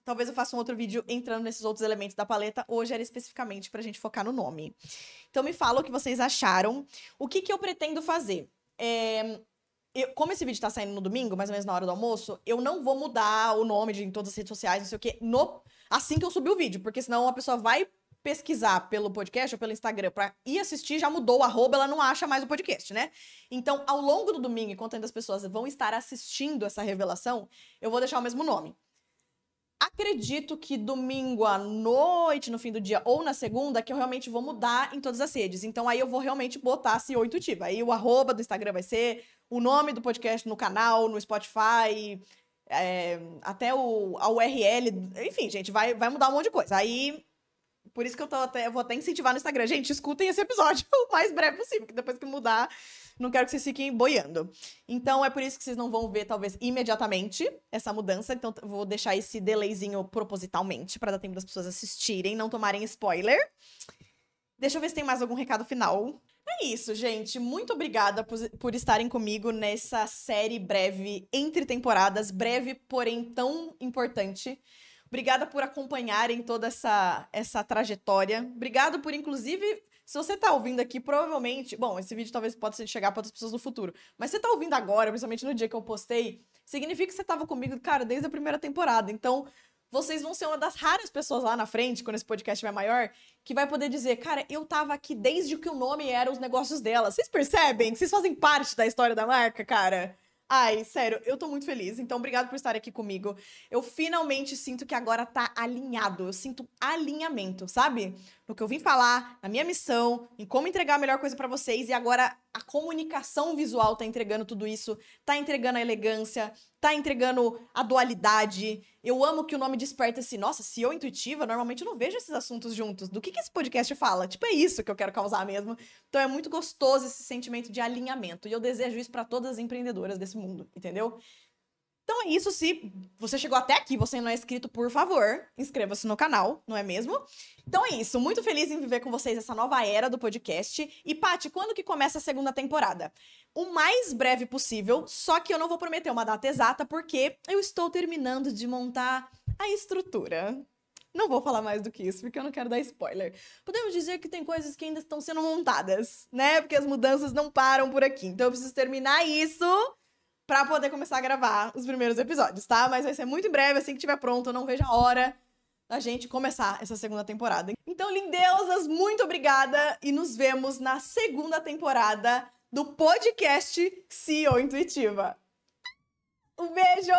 talvez eu faça um outro vídeo entrando nesses outros elementos da paleta. Hoje era especificamente pra gente focar no nome. Então me fala o que vocês acharam. O que eu pretendo fazer? Como esse vídeo tá saindo no domingo, mais ou menos na hora do almoço, eu não vou mudar o nome em todas as redes sociais, não sei o quê, assim que eu subir o vídeo, porque senão a pessoa vai pesquisar pelo podcast ou pelo Instagram pra ir assistir, já mudou o arroba, ela não acha mais o podcast, né? Então, ao longo do domingo, enquanto ainda as pessoas vão estar assistindo essa revelação, eu vou deixar o mesmo nome. Acredito que domingo à noite, no fim do dia, ou na segunda, que eu realmente vou mudar em todas as redes. Então, aí eu vou realmente botar CEO Intuitiva. Aí o arroba do Instagram vai ser o nome do podcast no canal, no Spotify, até a URL. Enfim, gente, vai mudar um monte de coisa. Aí, por isso que eu vou até incentivar no Instagram. Gente, escutem esse episódio o mais breve possível, que depois que mudar, não quero que vocês fiquem boiando. Então, é por isso que vocês não vão ver, talvez, imediatamente essa mudança. Então, eu vou deixar esse delayzinho propositalmente, pra dar tempo das pessoas assistirem, não tomarem spoiler. Deixa eu ver se tem mais algum recado final. É isso, gente. Muito obrigada por estarem comigo nessa série breve, entre temporadas. Breve, porém tão importante. Obrigada por acompanharem toda essa trajetória. Obrigado por, inclusive, se você tá ouvindo aqui, provavelmente... Bom, esse vídeo talvez possa chegar para outras pessoas no futuro. Mas você tá ouvindo agora, principalmente no dia que eu postei, significa que você tava comigo, cara, desde a primeira temporada. Então, vocês vão ser uma das raras pessoas lá na frente, quando esse podcast estiver maior, que vai poder dizer, cara, eu tava aqui desde que o nome era os negócios dela. Vocês percebem que vocês fazem parte da história da marca, cara? Ai, sério, eu tô muito feliz. Então, obrigado por estar aqui comigo. Eu finalmente sinto que agora tá alinhado. Eu sinto alinhamento, sabe? No que eu vim falar, na minha missão, em como entregar a melhor coisa pra vocês. E agora a comunicação visual tá entregando tudo isso, tá entregando a elegância, tá entregando a dualidade. Eu amo que o nome desperta esse, nossa, CEO Intuitiva, normalmente eu não vejo esses assuntos juntos. Do que esse podcast fala? Tipo, é isso que eu quero causar mesmo. Então é muito gostoso esse sentimento de alinhamento. E eu desejo isso pra todas as empreendedoras desse mundo, entendeu? Então é isso, se você chegou até aqui, você não é inscrito, por favor, inscreva-se no canal, não é mesmo? Então é isso, muito feliz em viver com vocês essa nova era do podcast. E, Paty, quando que começa a segunda temporada? O mais breve possível, só que eu não vou prometer uma data exata, porque eu estou terminando de montar a estrutura. Não vou falar mais do que isso, porque eu não quero dar spoiler. Podemos dizer que tem coisas que ainda estão sendo montadas, né? Porque as mudanças não param por aqui. Então eu preciso terminar isso pra poder começar a gravar os primeiros episódios, tá? Mas vai ser muito em breve, assim que estiver pronto. Eu não vejo a hora da gente começar essa segunda temporada. Então, lindeusas, muito obrigada e nos vemos na segunda temporada do podcast CEO Intuitiva. Um beijo!